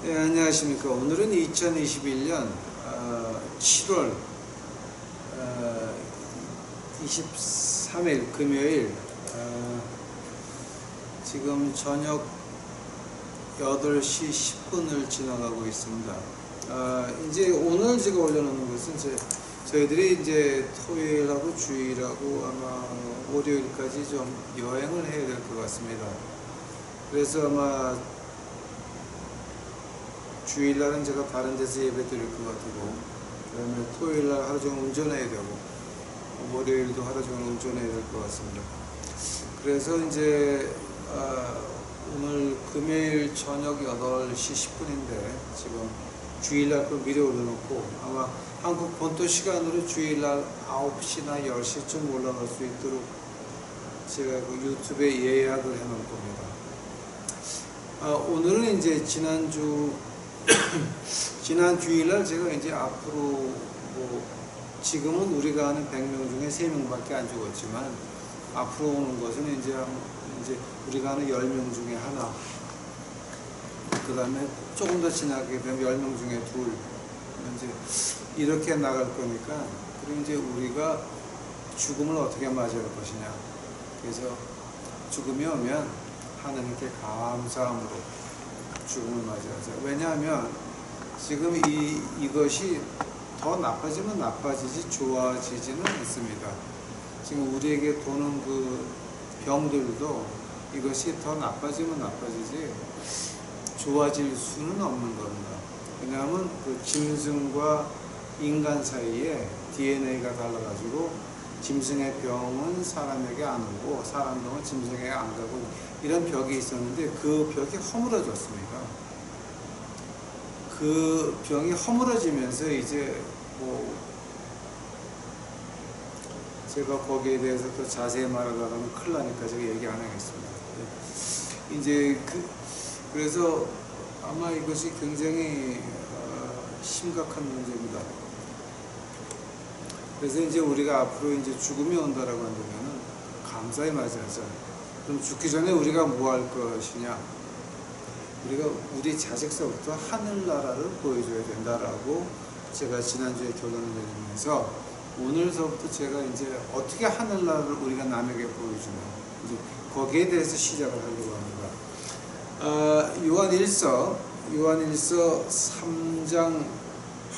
네, 안녕하십니까. 오늘은 2021년 7월 23일 금요일, 지금 저녁 8시 10분을 지나가고 있습니다. 이제 오늘 제가 올려놓는 것은 저희들이 이제 토요일하고 주일하고 아마 월요일까지 좀 여행을 해야 될 것 같습니다. 그래서 아마 주일날은 제가 다른 데서 예배 드릴 것 같고, 그 다음에 토요일날 하루 종일 운전해야 되고, 월요일도 하루 종일 운전해야 될 것 같습니다. 그래서 이제 오늘 금요일 저녁 8시 10분인데 지금 주일날 그 미리 올려놓고 아마 한국 본토 시간으로 주일날 9시나 10시쯤 올라갈 수 있도록 제가 그 유튜브에 예약을 해 놓을 겁니다. 오늘은 이제 지난 주일날 제가 이제 앞으로 지금은 우리가 아는 100명 중에 3명밖에 안 죽었지만 앞으로 오는 것은 이제 우리가 아는 10명 중에 하나, 그 다음에 조금 더 지나게 되면 10명 중에 둘, 이제 이렇게 나갈 거니까, 그리고 이제 우리가 죽음을 어떻게 맞이할 것이냐. 그래서 죽음이 오면 하나님께 감사함으로 죽음을 맞이하자. 왜냐하면 지금 이것이 더 나빠지면 나빠지지 좋아지지는 않습니다. 지금 우리에게 도는 그 병들도 이것이 더 나빠지면 나빠지지 좋아질 수는 없는 겁니다. 왜냐하면 그 짐승과 인간 사이에 DNA가 달라가지고 짐승의 병은 사람에게 안 오고 사람 병은 짐승에게 안 가고 이런 벽이 있었는데 그 벽이 허물어졌습니다. 그 병이 허물어지면서 이제 제가 거기에 대해서 더 자세히 말하다가는 큰일 나니까 제가 얘기 안 하겠습니다. 이제 그래서 아마 이것이 굉장히 심각한 문제입니다. 그래서 이제 우리가 앞으로 이제 죽음이 온다라고 한다면은 감사히 맞이하자. 그럼 죽기 전에 우리가 뭐 할 것이냐? 우리가 우리 자식서부터 하늘나라를 보여줘야 된다라고 제가 지난주에 결론을 내리면서 오늘서부터 제가 이제 어떻게 하늘나라를 우리가 남에게 보여주냐, 이제 거기에 대해서 시작을 하려고 합니다. 요한일서 3장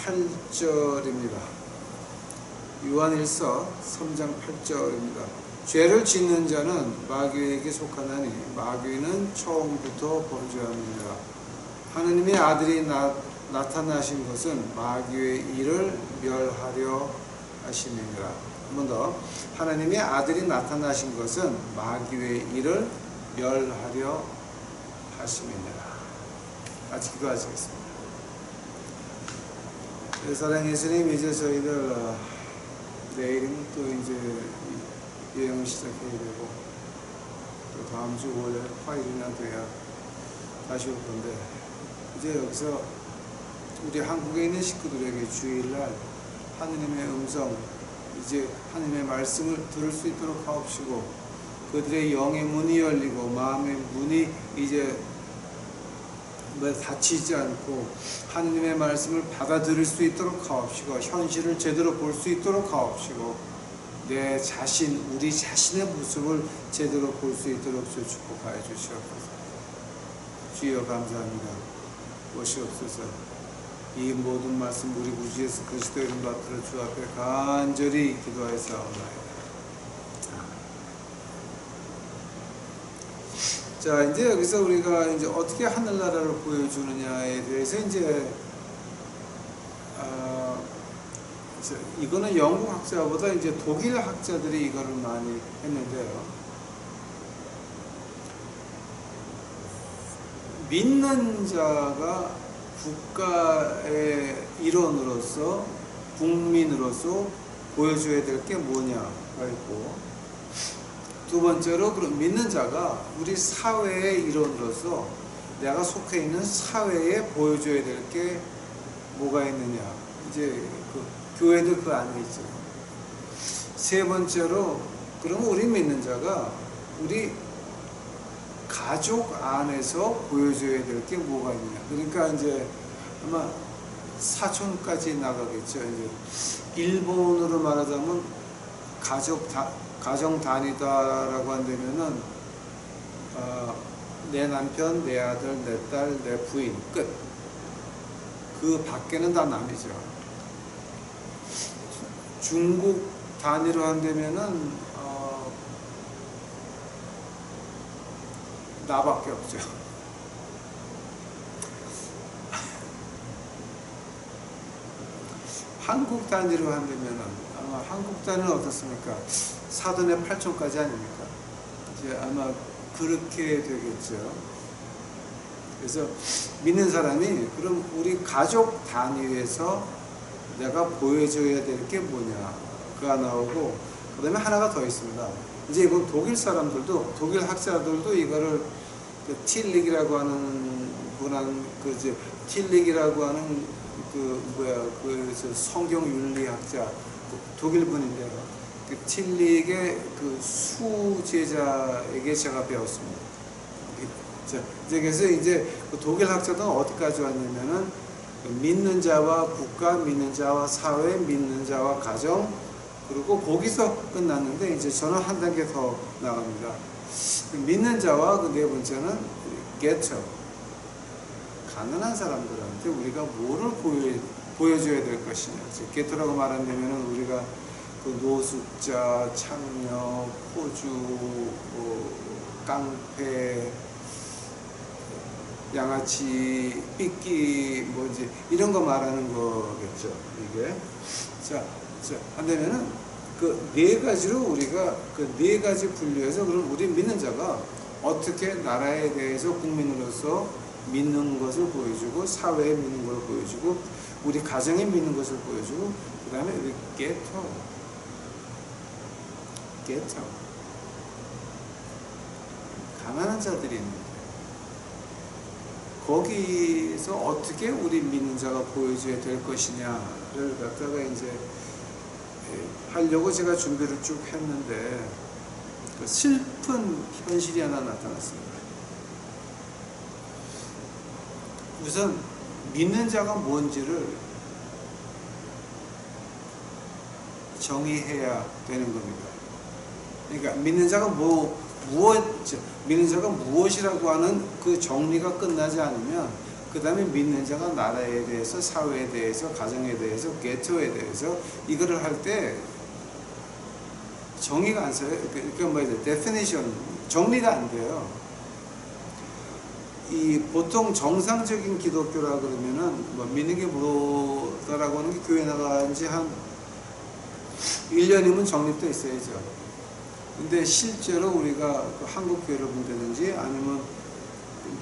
8절입니다. 요한일서 3장 8절입니다. 죄를 짓는 자는 마귀에게 속하나니 마귀는 처음부터 범죄함이니라. 하느님의 아들이 나타나신 것은 마귀의 일을 멸하려 하심이니라. 한 번 더. 하나님의 아들이 나타나신 것은 마귀의 일을 멸하려 하심이니라. 같이 기도하시겠습니다. 사랑하는 예수님, 이제 저희들 내일은 또 이제 여행을 시작해야 되고 또 다음 주 월요일 화요일이나 돼야 다시 올 건데, 이제 여기서 우리 한국에 있는 식구들에게 주일날 하느님의 음성, 이제 하느님의 말씀을 들을 수 있도록 하옵시고, 그들의 영의 문이 열리고 마음의 문이 이제 닫히지 않고 하느님의 말씀을 받아들일 수 있도록 하옵시고, 현실을 제대로 볼 수 있도록 하옵시고, 내 자신, 우리 자신의 모습을 제대로 볼 수 있도록 주 축복하여 주시옵소서. 주여 감사합니다. 오시옵소서. 이 모든 말씀 우리 구주 예수 그리스도 이름 받들어 주 앞에 간절히 기도하였사옵나이다. 자, 이제 여기서 우리가 이제 어떻게 하늘나라를 보여주느냐에 대해서 이제 이거는 영국 학자보다 이제 독일 학자들이 이거를 많이 했는데요. 믿는 자가 국가의 일원으로서, 국민으로서 보여줘야 될 게 뭐냐가 있고, 두 번째로 그럼 믿는 자가 우리 사회의 일원으로서 내가 속해 있는 사회에 보여줘야 될 게 뭐가 있느냐, 이제 교회도 그 안에 있죠. 세 번째로 그러면 우리 믿는 자가 우리 가족 안에서 보여줘야 될 게 뭐가 있냐. 그러니까 이제 아마 사촌까지 나가겠죠. 이제 일본으로 말하자면 가정 단위다라고 한다면은 내 남편, 내 아들, 내 딸, 내 부인 끝. 그 밖에는 다 남이죠. 중국 단위로 한다면은 나밖에 없죠. 한국 단위로 한다면은 아마 한국 단위는 어떻습니까? 사돈의 8촌까지 아닙니까? 이제 아마 그렇게 되겠죠. 그래서 믿는 사람이 그럼 우리 가족 단위에서 내가 보여줘야 될 게 뭐냐가 나오고, 그 다음에 하나가 더 있습니다. 이제 이건 독일 사람들도, 독일 학자들도 이거를 그 틸릭이라고 하는 분한 그 틸릭이라고 하는 그 성경 윤리학자 독일 분인데요. 그 틸릭의 그 수제자에게 제가 배웠습니다. 자, 그래서 이제 그 독일 학자들은 어디까지 왔냐면은 믿는 자와 국가, 믿는 자와 사회, 믿는 자와 가정, 그리고 거기서 끝났는데 이제 저는 한 단계 더 나갑니다. 믿는 자와 그 네 번째는 게토, 가난한 사람들한테 우리가 뭐를 보여줘야 될 것이냐. 게토라고 말한다면 우리가 그 노숙자, 창녀, 포주, 깡패, 양아치, 삐끼, 뭐지 이런 거 말하는 거겠죠. 이게 자 한다면은 그 네 가지로 우리가 그 네 가지 분류해서 그럼 우리 믿는 자가 어떻게 나라에 대해서 국민으로서 믿는 것을 보여주고, 사회에 믿는 것을 보여주고, 우리 가정에 믿는 것을 보여주고, 그 다음에 우리 게토 가난한 자들이 있는데 거기서 어떻게 우리 믿는 자가 보여줘야 될 것이냐를 갖다가 이제 하려고 제가 준비를 쭉 했는데 그 슬픈 현실이 하나 나타났습니다. 우선 믿는 자가 뭔지를 정의해야 되는 겁니다. 그러니까 믿는 자가 믿는 자가 무엇이라고 하는 그 정리가 끝나지 않으면 그 다음에 믿는 자가 나라에 대해서, 사회에 대해서, 가정에 대해서, 게토에 대해서 이거를 할 때 정의가 안 서요. 그러니까 뭐죠? definition, 정리가 안 돼요. 이 보통 정상적인 기독교라 그러면은 뭐 믿는 게 뭐다라고 하는 게 교회 나간 지 한 1년이면 정립돼 있어야죠. 근데 실제로 우리가 그 한국 교회를 본다든지 아니면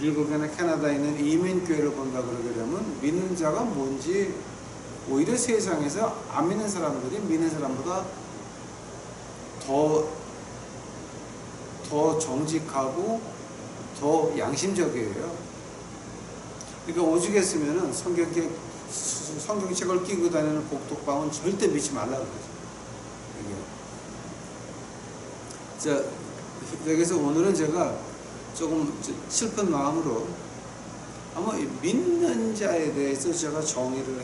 미국이나 캐나다에 있는 이민 교회를 본다 그러게 되면 믿는 자가 뭔지 오히려 세상에서 안 믿는 사람들이 믿는 사람보다 더 정직하고 더 양심적이에요. 그러니까 오죽했으면은 성경책을 끼고 다니는 복독방은 절대 믿지 말라는 거죠. 자, 그래서 오늘은 제가 조금 슬픈 마음으로 아마 믿는 자에 대해서 제가 정리를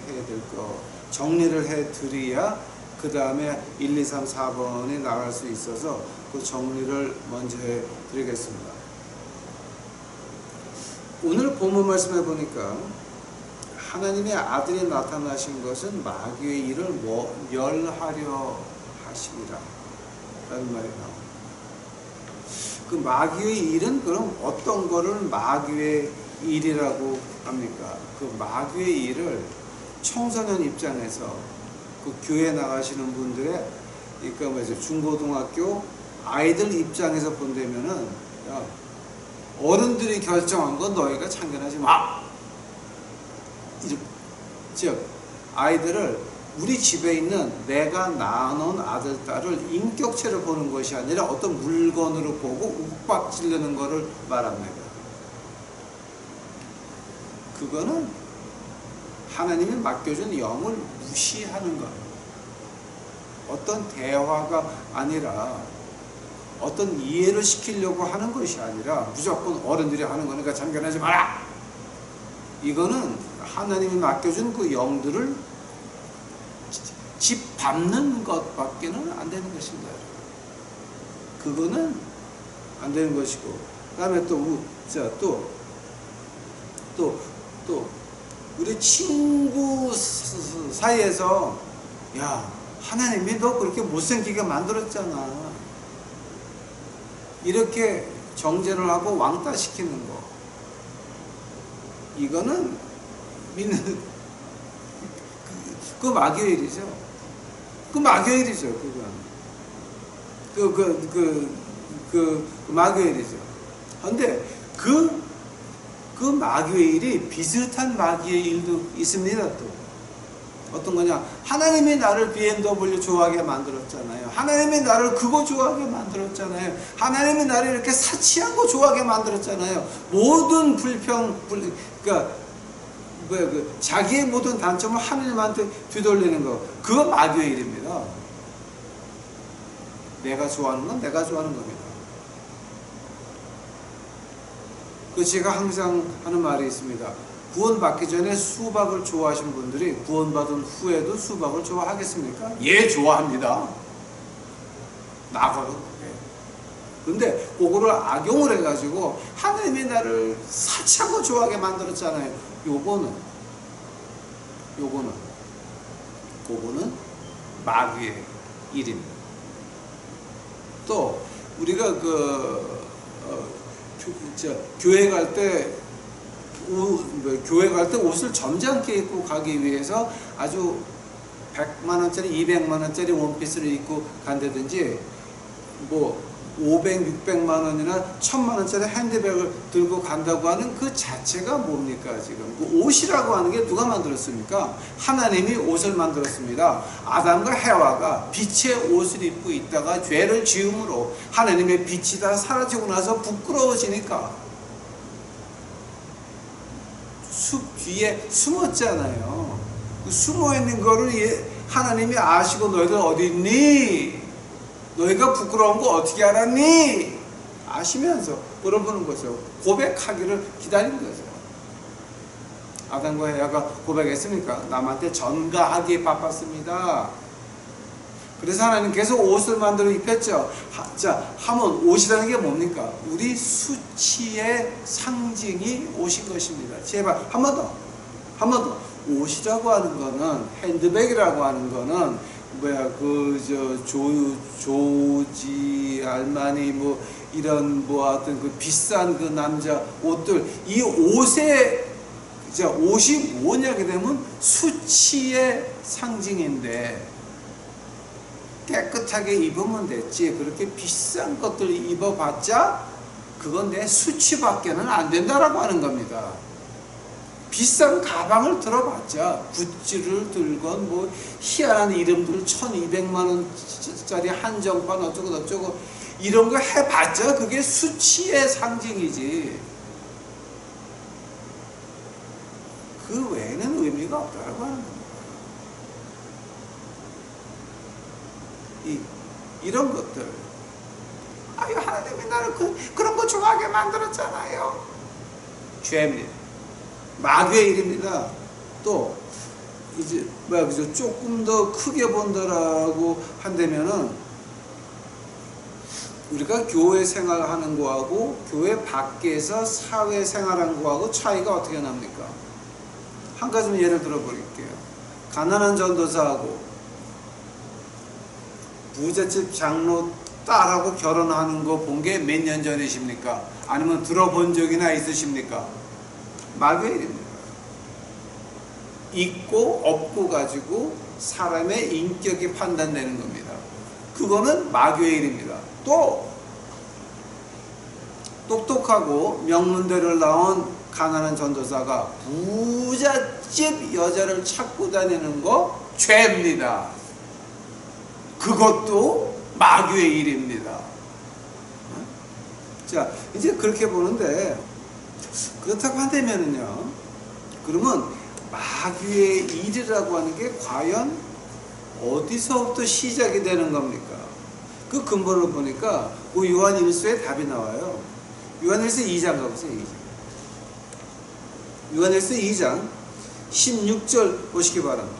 해 드려야 그 다음에 1, 2, 3, 4번에 나갈 수 있어서 그 정리를 먼저 해 드리겠습니다. 오늘 본문 말씀해 보니까 하나님의 아들이 나타나신 것은 마귀의 일을 멸하려 하심이라 라는 말이 나옵니다. 그 마귀의 일은 그럼 어떤 거를 마귀의 일이라고 합니까? 그 마귀의 일을 청소년 입장에서 그 교회 나가시는 분들의, 그러니까 뭐죠? 중고등학교 아이들 입장에서 본다면은, 야, 어른들이 결정한 건 너희가 참견하지 마. 즉, 아이들을 우리 집에 있는 내가 낳아놓은 아들, 딸을 인격체로 보는 것이 아니라 어떤 물건으로 보고 욱박지르는 것을 말합니다. 그거는 하나님이 맡겨준 영을 무시하는 것. 어떤 대화가 아니라 어떤 이해를 시키려고 하는 것이 아니라 무조건 어른들이 하는 거니까 참견하지 마라. 이거는 하나님이 맡겨준 그 영들을 짓밟는 것밖에는 안 되는 것입니다. 그거는 안 되는 것이고, 그 다음에 또 우리 친구 사이에서 야, 하나님이 너 그렇게 못생기게 만들었잖아, 이렇게 정죄를 하고 왕따시키는 거, 이거는 믿는 그 마귀의 일이죠. 그 마귀의 일이죠. 근데 그 마귀의 일이 비슷한 마귀의 일도 있습니다. 또 어떤 거냐, 하나님이 나를 BMW 좋아하게 만들었잖아요. 하나님이 나를 그거 좋아하게 만들었잖아요. 하나님이 나를 이렇게 사치한 거 좋아하게 만들었잖아요. 모든 그러니까 자기의 모든 단점을 하나님한테 뒤돌리는 거, 그거 마귀의 일입니다. 내가 좋아하는 건 내가 좋아하는 겁니다. 그 제가 항상 하는 말이 있습니다. 구원받기 전에 수박을 좋아하신 분들이 구원받은 후에도 수박을 좋아하겠습니까? 예, 좋아합니다. 나가도. 근데 그거를 악용을 해가지고 하나님이 나를 사치하고 좋아하게 만들었잖아요. 요거는 마귀의 일입니다. 또 우리가 교회 갈 때 옷을 점잖게 입고 가기 위해서 아주 100만 원짜리, 200만 원짜리 원피스를 입고 간다든지, 뭐 500, 600만 원이나 1000만 원짜리 핸드백을 들고 간다고 하는 그 자체가 뭡니까? 지금 그 옷이라고 하는 게 누가 만들었습니까? 하나님이 옷을 만들었습니다. 아담과 해와가 빛의 옷을 입고 있다가 죄를 지음으로 하나님의 빛이 다 사라지고 나서 부끄러워지니까 숲 뒤에 숨었잖아요. 그 숨어있는 거를 하나님이 아시고 너희들 어디 있니? 너희가 부끄러운 거 어떻게 알았니? 아시면서 물어보는 거죠. 고백하기를 기다리는 거죠. 아담과 해와가 고백했습니까? 남한테 전가하기에 바빴습니다. 그래서 하나님께서 옷을 만들어 입혔죠. 자, 하면 옷이라는 게 뭡니까? 우리 수치의 상징이 옷인 것입니다. 제발 한 번 더. 옷이라고 하는 거는, 핸드백이라고 하는 거는 조지 알마니 이런 하여튼 그 비싼 그 남자 옷들, 이 옷이 뭐냐게 되면 수치의 상징인데, 깨끗하게 입으면 됐지, 그렇게 비싼 것들 입어봤자 그건 내 수치밖에는 안 된다라고 하는 겁니다. 비싼 가방을 들어봤자, 구찌를 들건 희한한 이름들 1200만 원짜리 한정판 어쩌고 이런 거 해봤자 그게 수치의 상징이지, 그 외에는 의미가 없다고 하는 겁니다. 이런 것들, 아유, 하나님이 나를 그런 거 좋아하게 만들었잖아요. 죄입니다. 마귀의 일입니다. 또 이제 조금 더 크게 본다라고 한다면은, 우리가 교회 생활하는 거하고 교회 밖에서 사회 생활하는 거하고 차이가 어떻게 납니까? 한 가지만 예를 들어 볼게요. 가난한 전도사하고 부잣집 장로 딸하고 결혼하는 거 본 게 몇 년 전이십니까? 아니면 들어본 적이나 있으십니까? 마귀의 일입니다. 있고 없고 가지고 사람의 인격이 판단되는 겁니다. 그거는 마귀의 일입니다. 또 똑똑하고 명문대를 나온 가난한 전도사가 부잣집 여자를 찾고 다니는 거 죄입니다. 그것도 마귀의 일입니다. 자, 이제 그렇게 보는데, 그렇다고 한다면은요, 그러면 마귀의 일이라고 하는 게 과연 어디서부터 시작이 되는 겁니까? 그 근본을 보니까 그 요한 1서에 답이 나와요. 요한 1서 2장 가보세요. 2장. 요한 1서 2장 16절 보시기 바랍니다.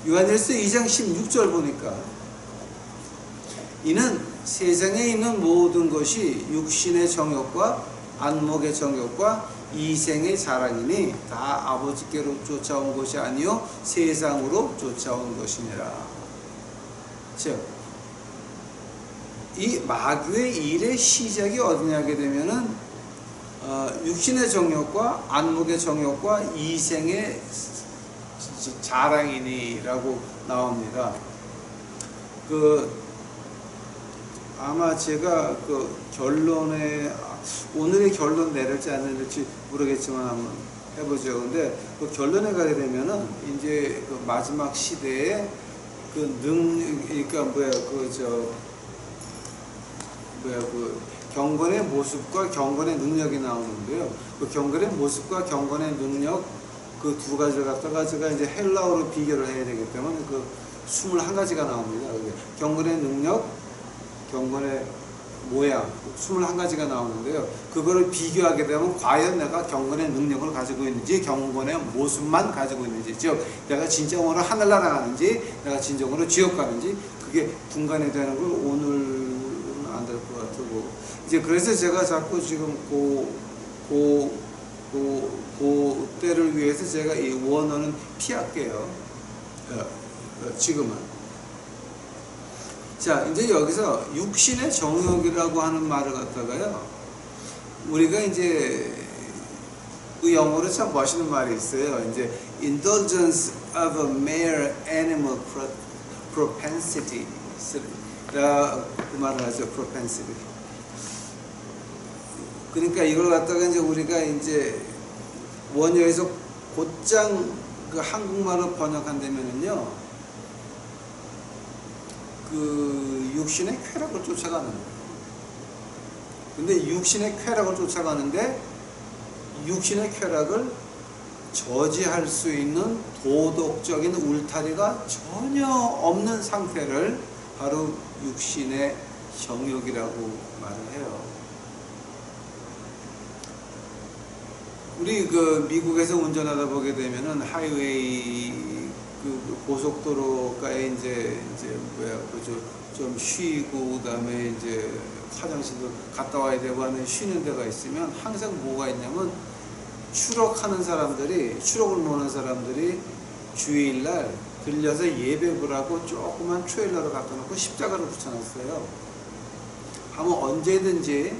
요한 1서 2장 16절 보니까 이는 세상에 있는 모든 것이 육신의 정욕과 안목의 정욕과 이생의 자랑이니 다 아버지께로 쫓아온 것이 아니요 세상으로 쫓아온 것이니라. 즉, 이 마귀의 일의 시작이 어디냐 하게 되면은 육신의 정욕과 안목의 정욕과 이생의 자랑이니라고 나옵니다. 아마 제가 결론에 오늘의 결론 내릴지 안 내릴지 모르겠지만 한번 해보죠. 근데 그 결론에 가게 되면은 이제 그 마지막 시대에 그러니까 경건의 모습과 경건의 능력이 나오는데요. 그 경건의 모습과 경건의 능력 그 두 가지를 갖다가 제가 이제 헬라어로 비교를 해야 되기 때문에 그 21가지가 나옵니다. 경건의 능력, 경건의 모양 21가지가 나오는데요. 그거를 비교하게 되면 과연 내가 경건의 능력을 가지고 있는지 경건의 모습만 가지고 있는지, 즉 내가 진정으로 하늘나라 가는지 내가 진정으로 지옥 가는지 그게 분간이 되는 걸 오늘은 안 될 것 같고, 이제 그래서 제가 자꾸 지금 때를 위해서 제가 이 원어는 피할게요. 지금은. 자, 이제 여기서 육신의 정욕이라고 하는 말을 갖다가요, 우리가 이제 그 영어로 참 멋있는 말이 있어요. 이제 indulgence of a mere animal propensity. 그 말을 하죠. propensity. 그러니까 이걸 갖다가 이제 우리가 이제 원어에서 곧장 그 한국말로 번역한다면은요, 그 육신의 쾌락을 쫓아가는 거예요. 근데 육신의 쾌락을 쫓아가는데 육신의 쾌락을 저지할 수 있는 도덕적인 울타리가 전혀 없는 상태를 바로 육신의 정욕이라고 말을 해요. 우리 미국에서 운전하다 보게 되면은 하이웨이 고속도로가에 좀 쉬고 그다음에 이제 화장실도 갔다 와야 되고 하는 쉬는 데가 있으면 항상 뭐가 있냐면 추록을 모는 사람들이 주일날 들려서 예배 보라고 조그만 트레일러를 갖다 놓고 십자가를 붙여놨어요. 하면 언제든지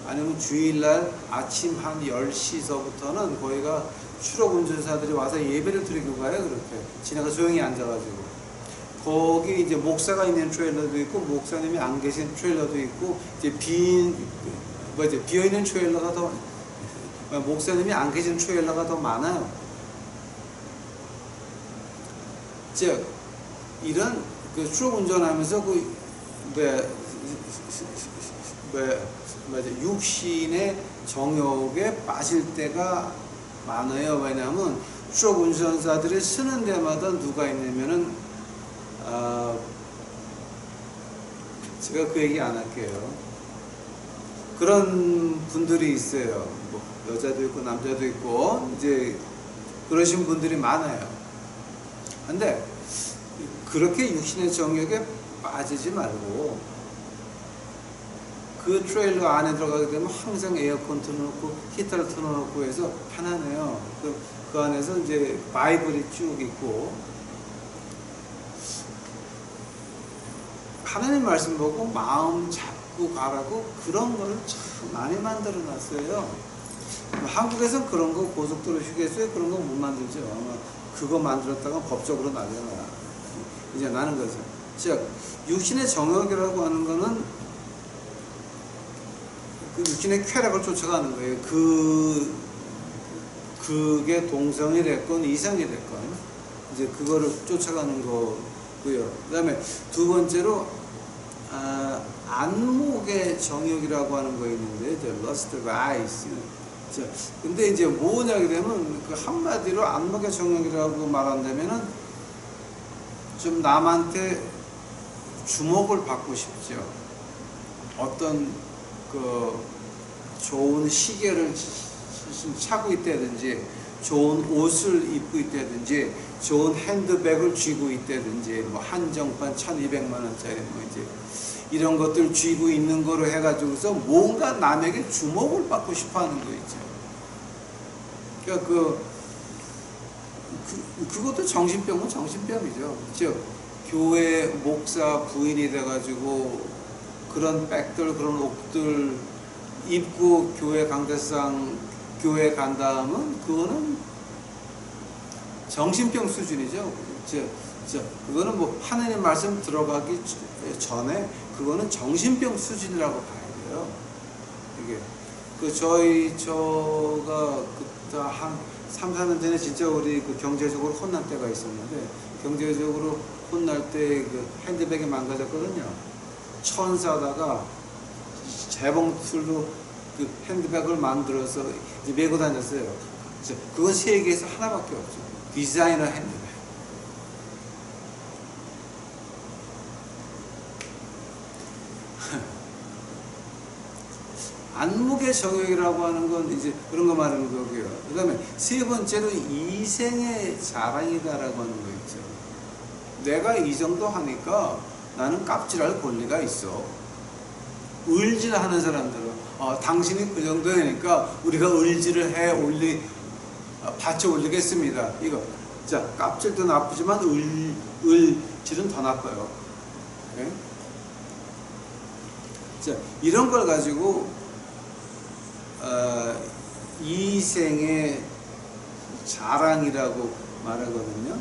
아니면 주일날 아침 한 10시서부터는 거기가 추록 운전사들이 와서 예배를 드리고 가요. 그렇게 지나가 조용히 앉아가지고 거기 이제 목사가 있는 트레일러도 있고 목사님이 안 계신 트레일러도 있고 이제 비어있는 트레일러가 더 목사님이 안 계신 트레일러가 더 많아요. 즉 이런 추록 운전하면서 육신의 정욕에 빠질 때가 많아요. 왜냐하면 추록 운전사들이 쓰는 데마다 누가 있냐면은 제가 그 얘기 안 할게요. 그런 분들이 있어요. 뭐 여자도 있고 남자도 있고 이제 그러신 분들이 많아요. 근데 그렇게 육신의 정욕에 빠지지 말고 그 트레일러 안에 들어가게 되면 항상 에어컨 틀어놓고 히터를 틀어놓고 해서 편안해요. 그 안에서 이제 바이블이 쭉 있고 하나님 말씀 보고 마음 잡고 가라고 그런 거를 참 많이 만들어 놨어요. 한국에서는 그런 거 고속도로 휴게소에 그런 거 못 만들죠. 아마 그거 만들었다가 법적으로 날려놔. 이제 나는 거죠. 즉 육신의 정욕이라고 하는 거는 그 육신의 쾌락을 쫓아가는 거예요. 그게 동성이 됐건 이성이 됐건 이제 그거를 쫓아가는 거고요. 그 다음에 두 번째로 안목의 정욕이라고 하는 거 있는데 the lust of eyes. 근데 이제 뭐냐게 되면 그 한마디로 안목의 정욕이라고 말한다면은 좀 남한테 주목을 받고 싶죠. 어떤 그 좋은 시계를 차고 있다든지, 좋은 옷을 입고 있다든지, 좋은 핸드백을 쥐고 있다든지, 뭐 한정판 1,200만 원짜리 뭐 이제 이런 것들 쥐고 있는 거로 해가지고서 뭔가 남에게 주목을 받고 싶어하는 거 있죠. 그러니까 그것도 정신병은 정신병이죠. 즉 교회 목사 부인이 돼가지고 그런 백들, 그런 옷들 입고 교회 강대상 교회 간다면 그거는 정신병 수준이죠. 그거는 뭐 하나님 말씀 들어가기 전에 그거는 정신병 수준이라고 봐야 돼요. 이게 저가 그때 한 3, 4년 전에 진짜 우리 그 경제적으로 혼날 때가 있었는데, 경제적으로 혼날 때 그 핸드백이 망가졌거든요. 천사다가 재봉틀로 그 핸드백을 만들어서 이제 메고 다녔어요. 그건 세계에서 하나밖에 없죠. 디자이너 핸드백. 안목의 정욕이라고 하는 건 이제 그런 거 말하는 거고요. 그 다음에 세 번째로 이생의 자랑이다라고 하는 거 있죠. 내가 이 정도 하니까 나는 깝질할 권리가 있어. 을질하는 사람들은 당신이 그 정도 되니까 우리가 을질을 받쳐 올리겠습니다. 이거 자, 깝질도 나쁘지만 을질은 더 나빠요. 네? 자, 이런 걸 가지고 이생의 자랑이라고 말하거든요.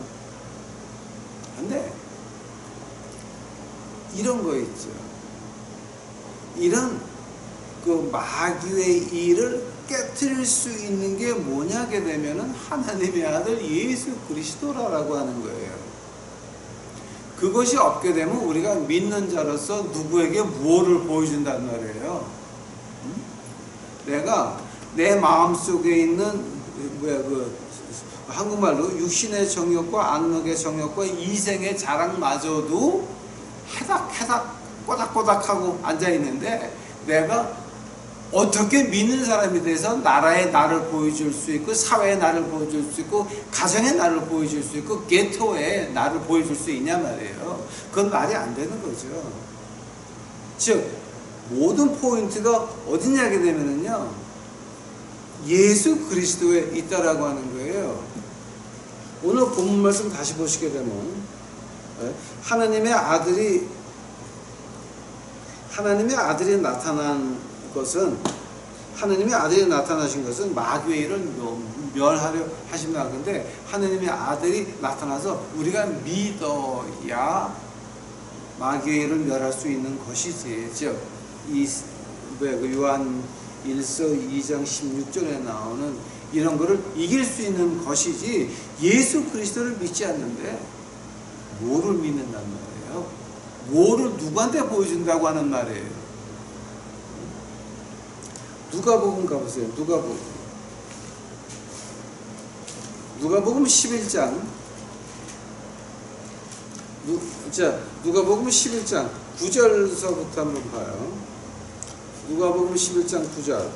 근데 이런 거 있죠. 이런 그 마귀의 일을 깨트릴 수 있는 게 뭐냐게 되면은 하나님의 아들 예수 그리스도라고 하는 거예요. 그것이 없게 되면 우리가 믿는 자로서 누구에게 무엇을 보여준단 말이에요. 내가 내 마음속에 있는 한국말로 육신의 정욕과 안목의 정욕과 이생의 자랑마저도 해닥해닥 꼬닥꼬닥하고 앉아있는데, 내가 어떻게 믿는 사람이 돼서 나라의 나를 보여줄 수 있고, 사회의 나를 보여줄 수 있고, 가정의 나를 보여줄 수 있고, 게토의 나를 보여줄 수 있냐 말이에요. 그건 말이 안 되는 거죠. 즉 모든 포인트가 어디냐게 되면은요, 예수 그리스도에 있다라고 하는 거예요. 오늘 본문 말씀 다시 보시게 되면 하나님의 아들이 나타난 것은, 하나님의 아들이 나타나신 것은 마귀의 일을 멸하려 하신다. 근데 하나님의 아들이 나타나서 우리가 믿어야 마귀의 일을 멸할 수 있는 것이지. 즉 요한 1서 2장 16절에 나오는 이런 거를 이길 수 있는 것이지, 예수 그리스도를 믿지 않는데 뭐를 믿는단 말이에요? 뭐를 누구한테 보여준다고 하는 말이에요? 누가복음 가보세요. 누가복음 11장. 누가복음 11장 9절서부터 한번 봐요. 누가복음 11장 9절.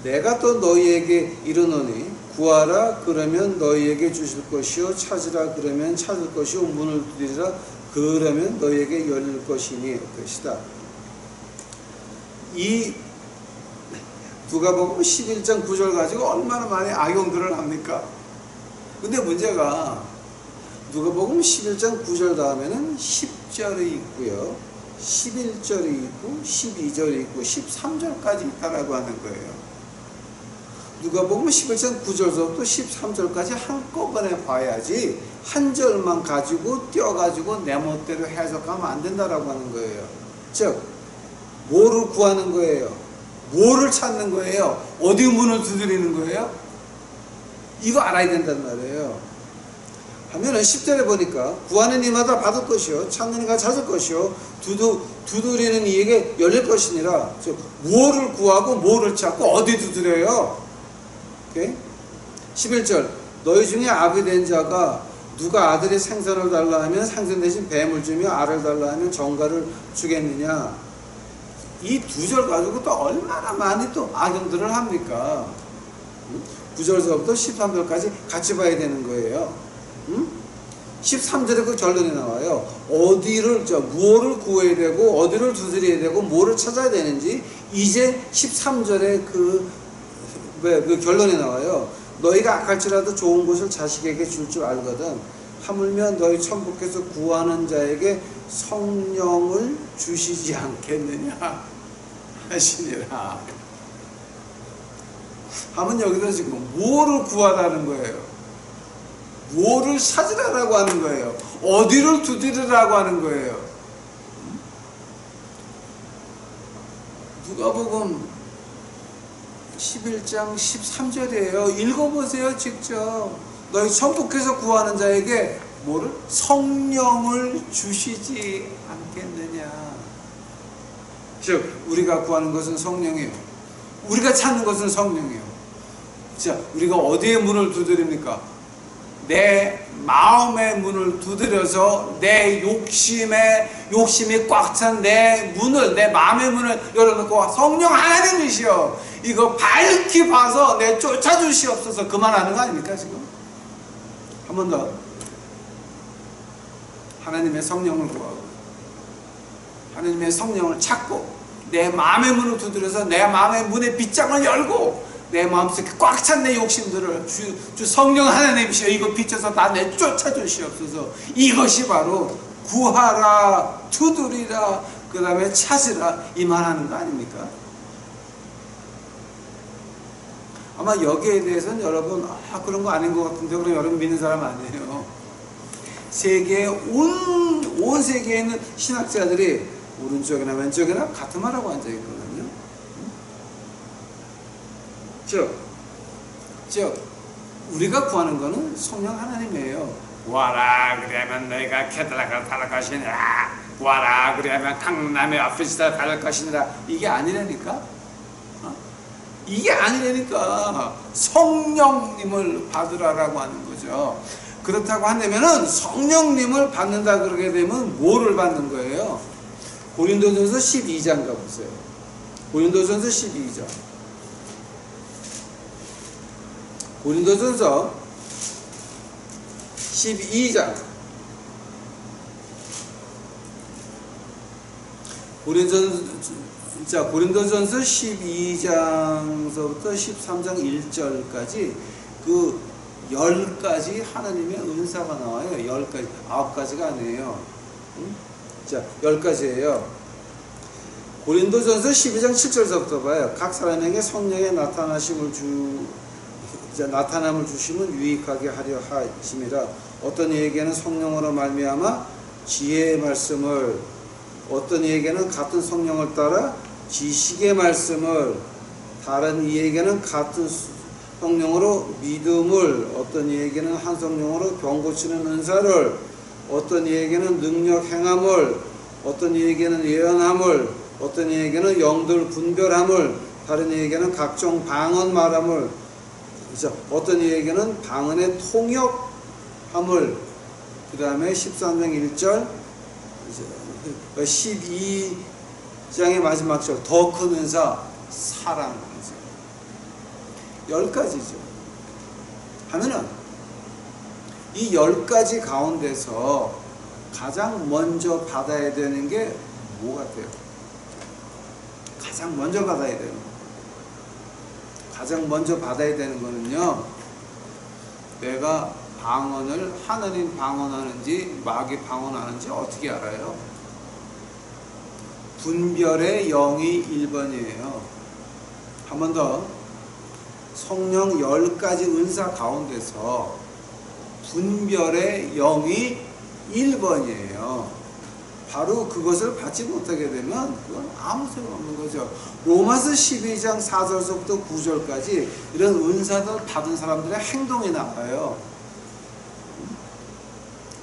내가 또 너희에게 이르노니 구하라 그러면 너희에게 주실 것이요, 찾으라 그러면 찾을 것이요, 문을 두드리라 그러면 너희에게 열릴 것이니 것이다. 이 누가복음 11장 9절 가지고 얼마나 많이 악용들을 합니까? 근데 문제가 누가복음 11장 9절 다음에는 10절이 있고요, 11절이 있고, 12절이 있고, 13절까지 있다라고 하는 거예요. 누가복음 11장 9절부터 13절까지 한꺼번에 봐야지 한 절만 가지고 띄어가지고 내 멋대로 해석하면 안 된다라고 하는 거예요. 즉 뭐를 구하는 거예요? 뭐를 찾는 거예요? 어디 문을 두드리는 거예요? 이거 알아야 된단 말이에요. 하면은 10절에 보니까 구하는 이마다 받을 것이요, 찾는 이가 찾을 것이요, 두드리는 이에게 열릴 것이니라. 즉 뭐를 구하고 뭐를 찾고 어디 두드려요? 오케이? 11절 너희 중에 아비 된 자가 누가 아들의 생선을 달라 하면 생선 대신 뱀을 주며 알을 달라 하면 정갈을 주겠느냐. 이 두 절 가지고 또 얼마나 많이 또 악용들을 합니까? 9절서부터 13절까지 같이 봐야 되는 거예요. 13절에 그 결론이 나와요. 무엇을 구해야 되고 어디를 두드려야 되고 뭐를 찾아야 되는지 이제 13절에 그 결론이 나와요. 너희가 악할지라도 좋은 것을 자식에게 줄 줄 알거든. 하물며 너희 천국에서 구하는 자에게 성령을 주시지 않겠느냐 하시니라. 하면 여기서 지금 뭐를 구하라는 거예요? 뭐를 찾으라고 하는 거예요? 어디를 두드리라고 하는 거예요? 누가복음 11장 13절이에요. 읽어보세요. 직접. 너희 천국에서 구하는 자에게 뭐를? 성령을 주시지 않겠느냐. 즉 우리가 구하는 것은 성령이에요. 우리가 찾는 것은 성령이에요. 자, 우리가 어디에 문을 두드립니까? 내 마음의 문을 두드려서 내 욕심이 꽉 찬 내 문을, 내 마음의 문을 열어놓고 성령 하나님이시여 이거 밝히 봐서 내 쫓아주시옵소서 그만하는 거 아닙니까 지금? 한 번 더. 하나님의 성령을 구하고 하나님의 성령을 찾고 내 마음의 문을 두드려서 내 마음의 문의 빗장을 열고 내 마음속에 꽉 찬 내 욕심들을 주 성령 하나님이시여 이거 비춰서 다 내 쫓아주시옵소서. 이것이 바로 구하라, 두드리라, 그 다음에 찾으라 이 말하는 거 아닙니까? 아마 여기에 대해서는 여러분 그런 거 아닌 것 같은데 그럼 여러분 믿는 사람 아니에요. 세계 온 세계에 있는 신학자들이 오른쪽이나 왼쪽이나 같은 말하고 앉아있거든요. 즉 우리가 구하는 거는 성령 하나님이에요. 구하라 그러면 너희가 케달라가 탈 것이니라. 구하라 그러면 강남의 아프리스타 갈 것이니라. 이게 아니라니까. 이게 아니라니까. 성령님을 받으라라고 하는 거죠. 그렇다고 한다면은 성령님을 받는다 그러게 되면 뭐를 받는 거예요? 고린도전서 12장 가보세요. 고린도전서 12장. 고린도전서 12장. 고린도전서 12장서부터 13장 1절까지 그 10가지 하나님의 은사가 나와요. 10가지. 9가지가 아니에요. 자, 10가지예요. 고린도전서 12장 7절서부터 봐요. 각 사람에게 성령의 나타남을 주시면 유익하게 하려 하심이라. 어떤 이에게는 성령으로 말미암아 지혜의 말씀을, 어떤 이에게는 같은 성령을 따라 지식의 말씀을, 다른 이에게는 같은 성령으로 믿음을, 어떤 이에게는 한 성령으로 병고치는 은사를, 어떤 이에게는 능력 행함을, 어떤 이에게는 예언함을, 어떤 이에게는 영들 분별함을, 다른 이에게는 각종 방언 말함을, 어떤 이에게는 방언의 통역함을. 그 다음에 13장 1절 12장의 마지막 절 더 큰 은사 사랑. 10가지죠. 하면은 이 10가지 가운데서 가장 먼저 받아야 되는 게 뭐 같아요? 가장 먼저 받아야 되는 거. 가장 먼저 받아야 되는 거는요, 내가 방언을 하나님 방언하는지 마귀 방언하는지 어떻게 알아요? 분별의 영이 1번이에요. 한 번 더. 성령 10가지 은사 가운데서 분별의 영이 1번이에요. 바로 그것을 받지 못하게 되면 그건 아무 소용없는 거죠. 로마서 12장 4절서부터 9절까지 이런 은사들 받은 사람들의 행동이 나와요.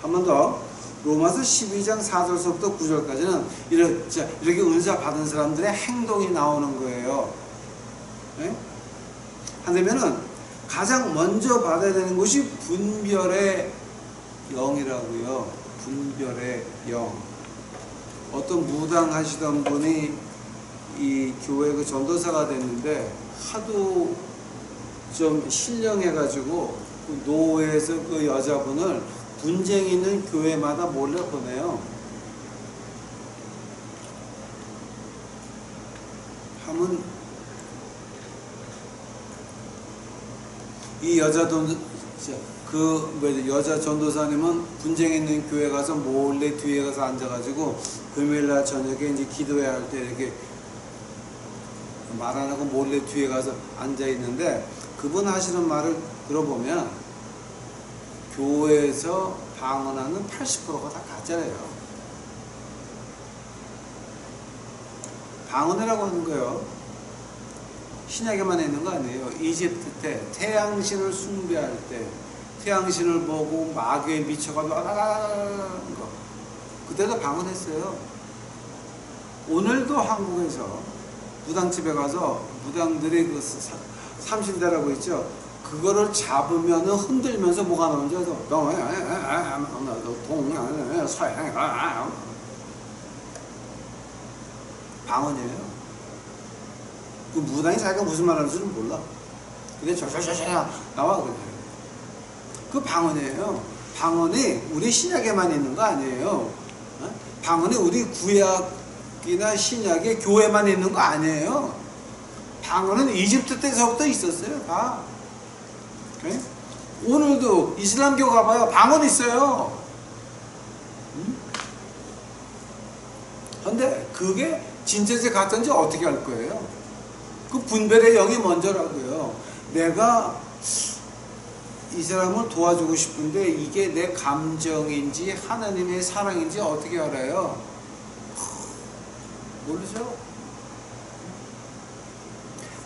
한 번 더. 로마서 12장 4절서부터 9절까지는 이렇게 은사 받은 사람들의 행동이 나오는 거예요. 네? 한다면은 가장 먼저 받아야 되는 것이 분별의 영이라고요. 분별의 영. 어떤 무당하시던 분이 이 교회 그 전도사가 됐는데 하도 좀 신령해가지고 그 노회에서 그 여자분을 분쟁 있는 교회마다 몰래 보내요. 하면 이 여자 여자 전도사님은 분쟁 있는 교회 가서 몰래 뒤에 가서 앉아가지고 금요일날 저녁에 이제 기도해야 할 때 이렇게 말 안 하고 몰래 뒤에 가서 앉아 있는데, 그분 하시는 말을 들어보면 교회에서 방언하는 80%가 다 가짜예요. 방언이라고 하는 거예요. 신약에만 있는 거 아니에요. 이집트 때 태양신을 숭배할 때 태양신을 보고 마귀에 미쳐가지고 하는 거, 그때도 방언했어요. 오늘도 한국에서 무당집에 가서 무당들이 그 삼신대라고 있죠. 그거를 잡으면은 흔들면서 뭐가 나오는지 알죠? 방언이에요. 그 무당이 자기가 무슨 말 하는 줄은 몰라. 근데 저저저저 나와 그래. 그 방언이에요. 방언이 우리 신약에만 있는 거 아니에요. 방언이 우리 구약이나 신약의 교회만 있는 거 아니에요. 방언은 이집트 때서부터 있었어요. 다. 네? 오늘도 이슬람교 가봐요. 방언 있어요. 근데 그게 진짜인지 가짜인지 어떻게 할 거예요? 그 분별의 영이 먼저라고요. 내가 이 사람을 도와주고 싶은데 이게 내 감정인지 하나님의 사랑인지 어떻게 알아요? 모르죠?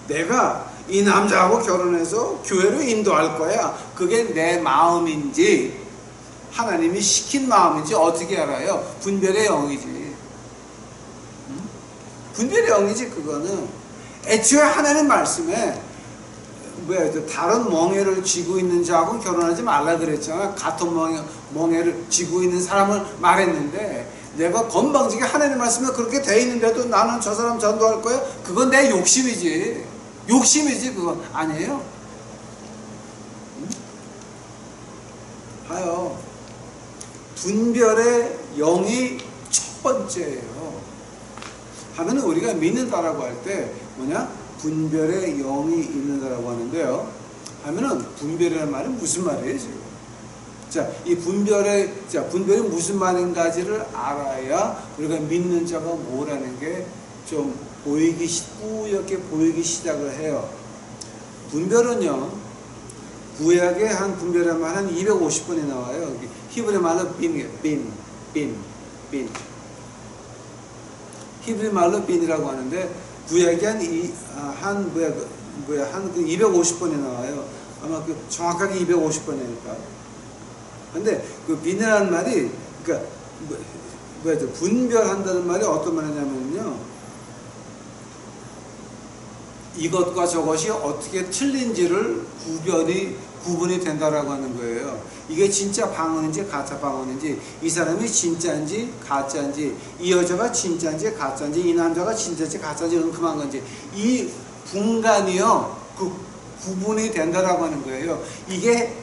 내가 이 남자하고 결혼해서 교회로 인도할 거야. 그게 내 마음인지 하나님이 시킨 마음인지 어떻게 알아요? 분별의 영이지. 분별의 영이지. 그거는 애초에 하나님 말씀에 다른 멍에를 쥐고 있는 자하고 결혼하지 말라 그랬잖아. 같은 멍에를 쥐고 있는 사람을 말했는데, 내가 건방지게 하나님 말씀에 그렇게 돼 있는데도 나는 저 사람 전도할 거야? 그건 내 욕심이지. 욕심이지. 그건 아니에요. 봐요. 분별의 영이 첫 번째예요. 하면 우리가 믿는다라고 할 때 뭐냐? 분별의 영이 있는다라고 하는데요. 하면은 분별이라는 말은 무슨 말이에요, 지금? 자, 이 분별이 무슨 말인가지를 알아야 우리가 믿는 자가 뭐라는 게 좀 뿌옇게 보이기 시작을 해요. 분별은요, 구약에 한 분별의 말 한 250번이 나와요. 히브리 말로 빈. 히브리 말로 빈이라고 하는데, 구약이 한 250번이 나와요. 아마 그 정확하게 250번이니까. 근데 그 빈이라는 말이, 그러니까 분별한다는 말이 어떤 말이냐면요, 이것과 저것이 어떻게 틀린지를 구분이 된다라고 하는 거예요. 이게 진짜 방언인지 가짜 방언인지, 이 사람이 진짜인지 가짜인지, 이 여자가 진짜인지 가짜인지, 이 남자가 진짜인지 가짜인지 은큼한 건지, 이 분간이요, 그 구분이 된다라고 하는 거예요. 이게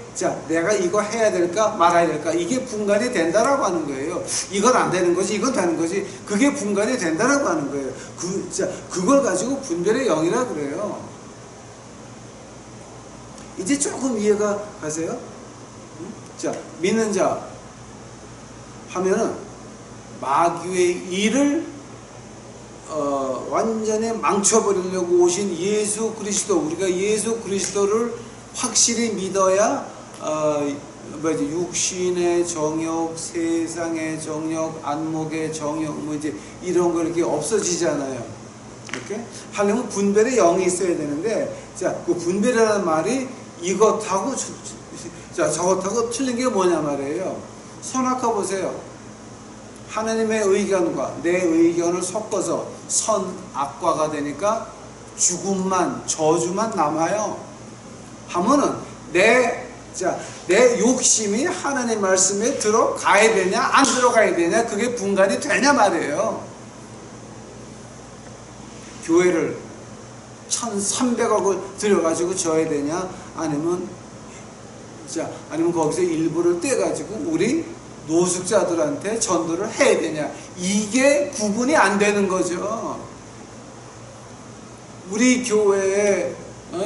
내가 이거 해야 될까 말아야 될까, 이게 분간이 된다라고 하는 거예요. 이건 안 되는 거지, 이건 되는 거지, 그게 분간이 된다라고 하는 거예요. 그걸 가지고 분별의 영이라 그래요. 이제 조금 이해가 가세요? 믿는 자 하면은 마귀의 일을 완전히 망쳐버리려고 오신 예수 그리스도, 우리가 예수 그리스도를 확실히 믿어야 육신의 정욕, 세상의 정욕, 안목의 정욕, 이제 이런 거 이렇게 없어지잖아요. 이렇게 하려면 분별의 영이 있어야 되는데, 그 분별이라는 말이 이것하고 저것하고 틀린 게 뭐냐 말이에요. 선악과 보세요. 하나님의 의견과 내 의견을 섞어서 선악과가 되니까 죽음만, 저주만 남아요. 하면은 내 욕심이 하나님 말씀에 들어가야 되냐 안 들어가야 되냐, 그게 분간이 되냐 말이에요. 교회를 1,300억을 들여가지고 져야 되냐, 아니면 거기서 일부를 떼가지고 우리 노숙자들한테 전도를 해야 되냐, 이게 구분이 안 되는 거죠. 우리 교회에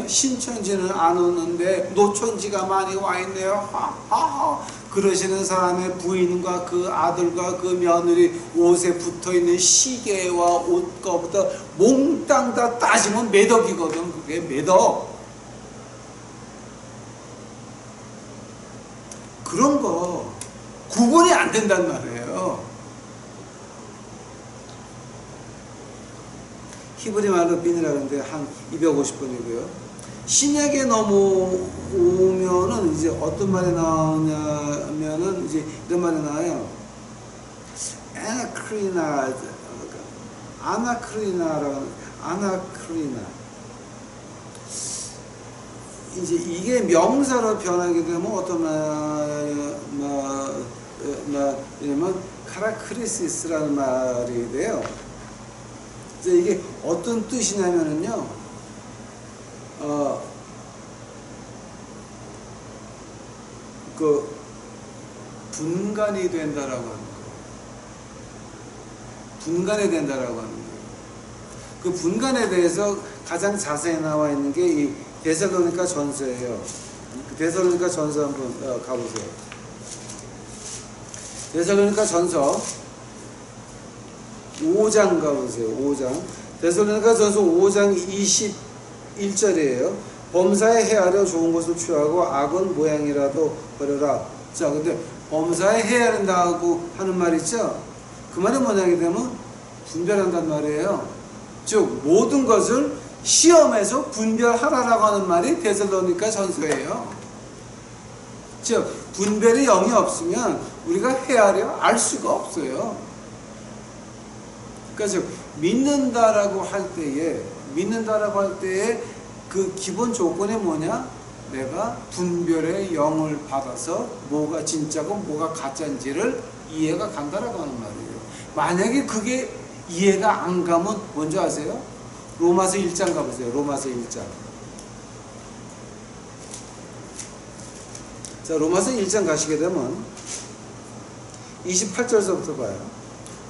신천지는 안 오는데 노천지가 많이 와 있네요. 하하하. 그러시는 사람의 부인과 그 아들과 그 며느리 옷에 붙어있는 시계와 옷거부터 몽땅 다 따지면 매덕이거든. 그게 매덕. 그런 거 구분이 안 된단 말이에요. 히브리 말로 빈이라는데 한 250번이고요. 신약에 넘어오면은 이제 어떤 말이 나오냐면은 이제 이런 말이 나와요. 아나크리나. 이제 이게 명사로 변하게 되면 어떤 말이냐면 카라크리시스라는 말이 돼요. 이제 이게 어떤 뜻이냐면은요, 분간이 된다라고 하는 거예요. 분간이 된다라고 하는 거예요. 그 분간에 대해서 가장 자세히 나와 있는 게 이 데살로니가 전서예요. 데살로니가 전서 한번 가보세요. 데살로니가 전서 5장 가보세요. 5장. 데살로니가 전서 5장 21절이에요. 범사에 헤아려 좋은 것을 취하고 악은 모양이라도 버려라. 자, 근데 범사에 헤아린다고 하는 말 있죠? 그 말이 뭐냐게 되면 분별한다는 말이에요. 즉 모든 것을 시험에서 분별하라라고 하는 말이 데살로니가 전서예요. 즉 분별이 영이 없으면 우리가 헤아려 알 수가 없어요. 그러니까 즉 믿는다라고 할 때에 그 기본 조건이 뭐냐? 내가 분별의 영을 받아서 뭐가 진짜고 뭐가 가짜인지를 이해가 간다라고 하는 말이에요. 만약에 그게 이해가 안 가면 뭔지 아세요? 로마서 1장 가보세요. 로마서 1장. 자, 로마서 1장 가시게 되면 28절서부터 봐요.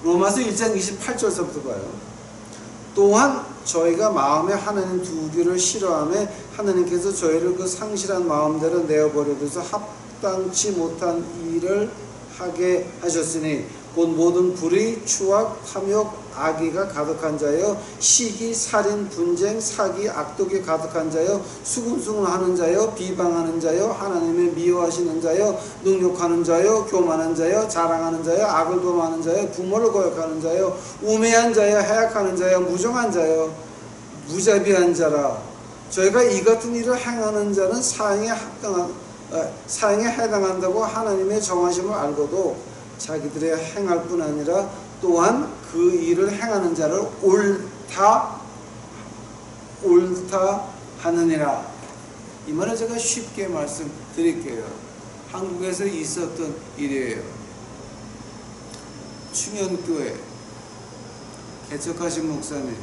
로마서 1장 28절서부터 봐요. 또한 저희가 마음에 하나님 두기를 싫어하며 하나님께서 저희를 그 상실한 마음대로 내어버려둬서 합당치 못한 일을 하게 하셨으니 곧 모든 불의, 추악, 탐욕, 악의가 가득한 자여, 시기, 살인, 분쟁, 사기, 악독이 가득한 자여, 수군수군하는 자여, 비방하는 자여, 하나님의 미워하시는 자여, 능욕하는 자여, 교만한 자여, 자랑하는 자여, 악을 도모하는 자여, 부모를 거역하는 자여, 우매한 자여, 해악하는 자여, 무정한 자여, 무자비한 자라. 저희가 이 같은 일을 행하는 자는 사형에 해당한다고 하나님의 정하심을 알고도 자기들의 행할 뿐 아니라 또한 그 일을 행하는 자를 옳다 하느니라. 이 말을 제가 쉽게 말씀드릴게요. 한국에서 있었던 일이에요. 충현교회 개척하신 목사님,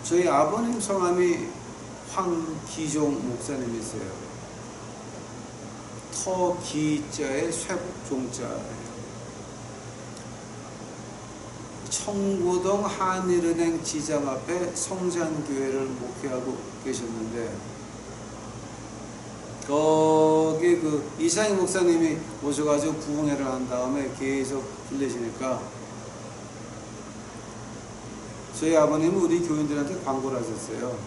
저희 아버님 성함이 황기종 목사님이세요. 터기자의 쇠종자예요. 청구동 한일은행 지점 앞에 성산교회를 목회하고 계셨는데, 거기 그 이상희 목사님이 모셔가지고 부흥회를 한 다음에 계속 들리시니까 저희 아버님은 우리 교인들한테 광고를 하셨어요.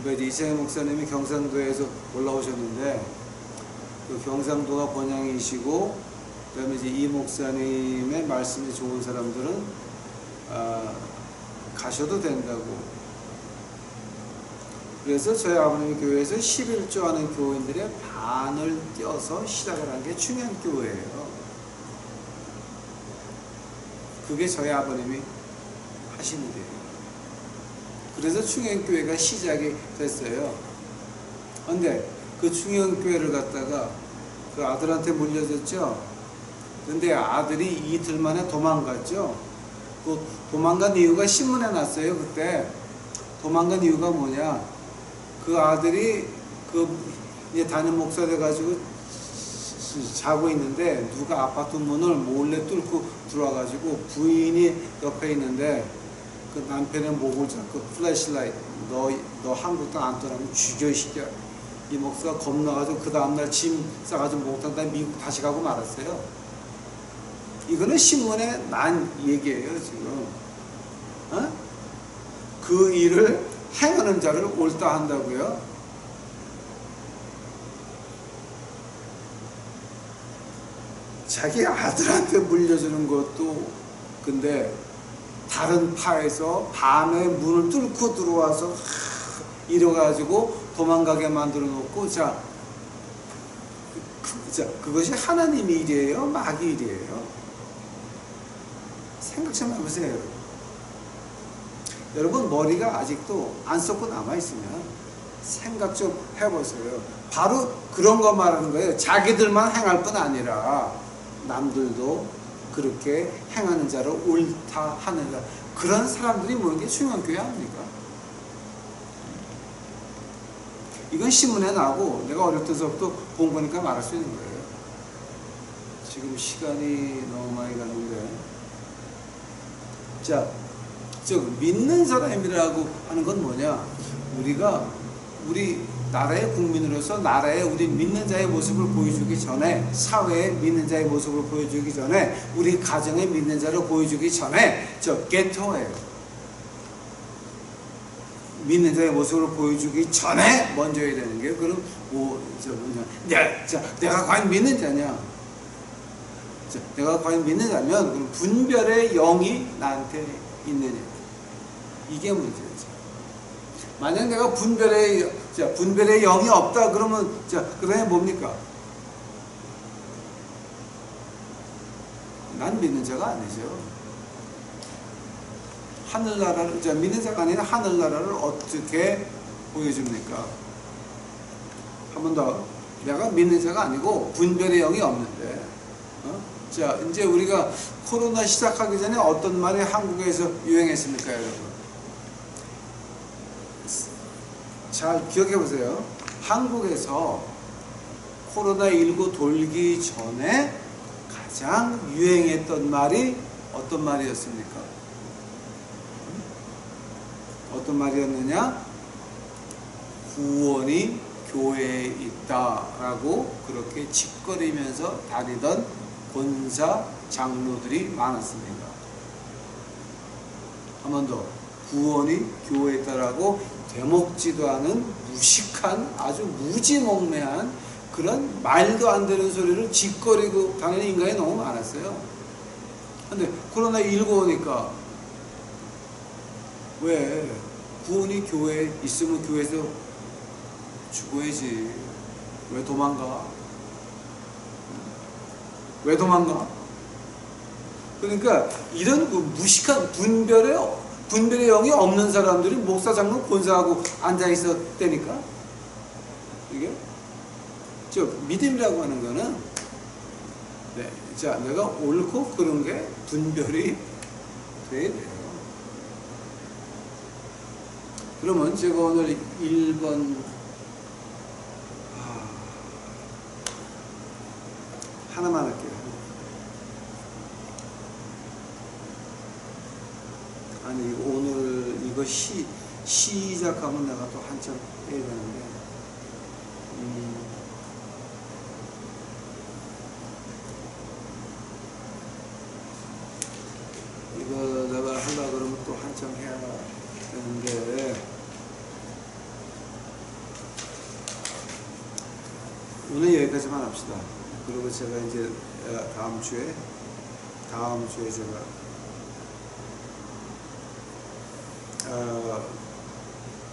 그러니까 이상희 목사님이 경상도에서 올라오셨는데, 그 경상도가 본향이시고, 그 다음에 이제 이 목사님의 말씀이 좋은 사람들은 가셔도 된다고. 그래서 저희 아버님 교회에서 11조 하는 교인들의 반을 떼어서 시작을 한 게 충현교회예요. 그게 저희 아버님이 하신 일이에요. 그래서 충현교회가 시작이 됐어요. 근데 그 충현교회를 갖다가 그 아들한테 물려줬죠. 근데 아들이 이틀 만에 도망갔죠. 그 도망간 이유가 신문에 났어요. 그때 도망간 이유가 뭐냐, 그 아들이 그 이제 담임 목사 돼가지고 자고 있는데 누가 아파트 문을 몰래 뚫고 들어와가지고 부인이 옆에 있는데 그 남편의 목을 잡고 플래시라이트, 너 한국 땅 안 떠나면 죽여 이 새끼야. 이 목사가 겁나가지고 그 다음날 짐 싸가지고 목욕탕 다음에 미국 다시 가고 말았어요. 이거는 신문에 난 얘기예요 지금. 어? 그 일을 행하는 자를 옳다 한다고요. 자기 아들한테 물려주는 것도, 근데 다른 파에서 밤에 문을 뚫고 들어와서 이래가지고 도망가게 만들어 놓고, 자, 그것이 하나님의 일이에요, 마귀 일이에요? 생각 좀 해보세요. 여러분 머리가 아직도 안 썩고 남아있으면 생각 좀 해보세요. 바로 그런 거 말하는 거예요. 자기들만 행할 뿐 아니라 남들도 그렇게 행하는 자를 옳다 하는 자, 그런 사람들이 모이는 게 충현교회 아닙니까? 이건 신문에 나고 내가 어릴 때서부터 본 거니까 말할 수 있는 거예요. 지금 시간이 너무 많이 갔는데, 자, 믿는 사람이라고 하는 건 뭐냐? 우리 나라의 국민으로서 나라에 우리 믿는 자의 모습을 보여주기 전에, 사회에 믿는 자의 모습을 보여주기 전에, 우리 가정에 믿는 자를 보여주기 전에, 게토예요. 믿는 자의 모습을 보여주기 전에 먼저 해야 되는 게, 그럼 내가 과연 믿는 자냐? 내가 과연 믿는 자면 그럼 분별의 영이 나한테 있느냐? 이게 문제죠. 만약 내가 분별의 영이 없다 그러면, 그러면 뭡니까? 난 믿는 자가 아니죠. 하늘나라를, 믿는 자가 아니라 하늘나라를 어떻게 보여줍니까? 한 번 더. 내가 믿는 자가 아니고 분별의 영이 없는데, 자, 이제 우리가 코로나 시작하기 전에 어떤 말이 한국에서 유행했습니까, 여러분? 잘 기억해 보세요. 한국에서 코로나19 돌기 전에 가장 유행했던 말이 어떤 말이었습니까? 어떤 말이었느냐? 구원이 교회에 있다라고 그렇게 짓거리면서 다니던 권사 장로들이 많았습니다. 한 번 더. 구원이 교회에 있다라고 되먹지도 않은 무식한, 아주 무지몽매한 그런 말도 안 되는 소리를 짓거리고 다니는 인간이 너무 많았어요. 근데 코로나19 오니까 왜 구원이 교회에 있으면 교회에서 죽어야지. 왜 도망가? 왜 도망가? 그러니까 이런 무식한 분별의 영이 없는 사람들이 목사, 장로, 권사하고 앉아있었다니까? 이게? 믿음이라고 하는 거는, 내가 옳고 그런 게 분별이 돼야 돼요. 그러면 제가 오늘 1번, 하나만 할게요. 아니, 오늘 이거 시작하면 내가 또 한참 해야 되는데, 이거 내가 하려고 그러면 또 한참 해야 되는데, 오늘 여기까지만 합시다. 그리고 제가 이제 다음 주에 제가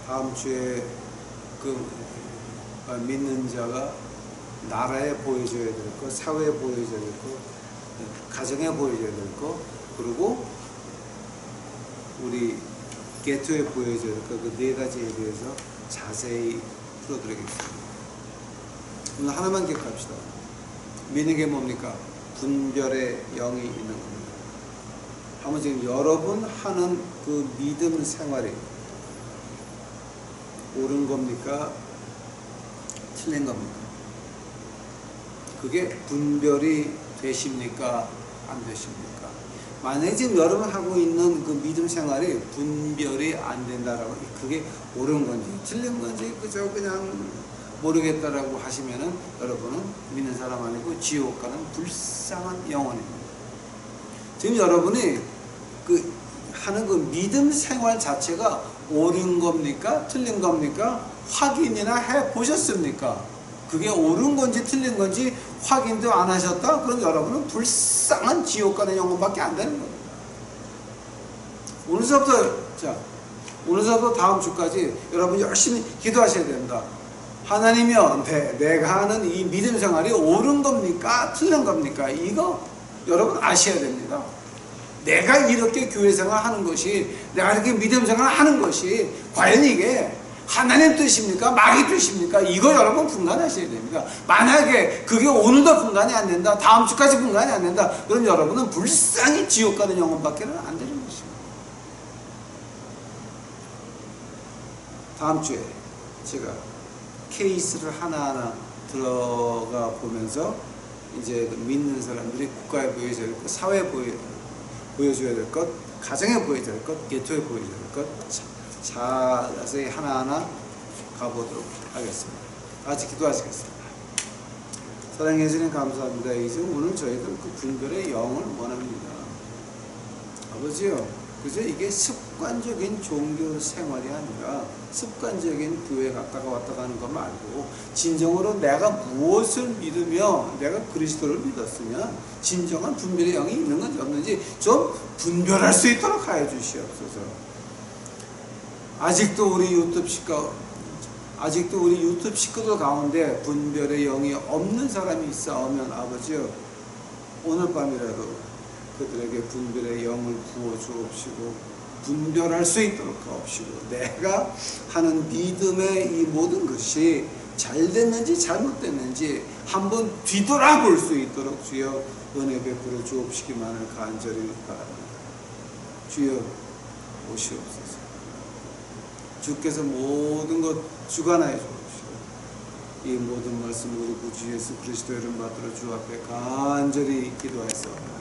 다음 주에 믿는 자가 나라에 보여줘야 될 거, 사회에 보여줘야 될 거, 가정에 보여줘야 될 거, 그리고 우리 게토에 보여져야 될 그 네 가지에 대해서 자세히 풀어드리겠습니다. 오늘 하나만 기억합시다. 믿는 게 뭡니까? 분별의 영이 있는 겁니다. 한번 지금 여러분 하는 그 믿음 생활이 옳은 겁니까? 틀린 겁니까? 그게 분별이 되십니까? 안 되십니까? 만약에 지금 여러분 하고 있는 그 믿음 생활이 분별이 안 된다라고, 그게 옳은 건지 틀린 건지 그저 그냥 모르겠다라고 하시면은 여러분은 믿는 사람 아니고 지옥 가는 불쌍한 영혼입니다. 지금 여러분이 그 하는 그 믿음 생활 자체가 옳은 겁니까? 틀린 겁니까? 확인이나 해 보셨습니까? 그게 옳은 건지 틀린 건지 확인도 안 하셨다? 그럼 여러분은 불쌍한 지옥 가는 영혼밖에 안 되는 겁니다. 오늘서부터 다음 주까지 여러분 열심히 기도하셔야 됩니다. 하나님이여, 내가 하는 이 믿음 생활이 옳은 겁니까? 틀린 겁니까? 이거 여러분 아셔야 됩니다. 내가 이렇게 교회 생활 하는 것이, 내가 이렇게 믿음 생활 하는 것이 과연 이게 하나님 뜻입니까? 마귀 뜻입니까? 이거 여러분 분간하셔야 됩니다. 만약에 그게 오늘도 분간이 안 된다, 다음 주까지 분간이 안 된다, 그럼 여러분은 불쌍히 지옥 가는 영혼밖에 안 되는 것입니다. 다음 주에 제가 케이스를 하나하나 들어가 보면서 이제 믿는 사람들이 국가에 보여줘야 될 것, 사회에 보여줘야 될 것, 가정에 보여줘야 될 것, 개토에 보여줘야 될 것, 자세히 하나하나 가보도록 하겠습니다. 같이 기도하시겠습니다. 사랑해 주님 감사합니다. 이제 오늘 저희들 그 분별의 영을 원합니다. 아버지요, 그저 이게 습관적인 종교 생활이 아니라 습관적인 교회 갔다가 왔다 가는 거 말고 진정으로 내가 무엇을 믿으며 내가 그리스도를 믿었으면 진정한 분별의 영이 있는 건지 없는지 좀 분별할 수 있도록 하여 주시옵소서. 아직도 우리 유튜브 식구들 가운데 분별의 영이 없는 사람이 있사오면 아버지요, 오늘 밤이라도 그들에게 분별의 영을 부어 주옵시고 분별할 수 있도록 하옵시고 내가 하는 믿음의 이 모든 것이 잘 됐는지 잘못됐는지 한번 뒤돌아볼 수 있도록 주여 은혜 베풀어 주옵시기만을 간절히 바랍니다. 주여 오시옵소서. 주께서 모든 것 주관하여 주옵시고 이 모든 말씀 우리 구주 예수 그리스도 이름 받들어 주 앞에 간절히 기도하였사옵나니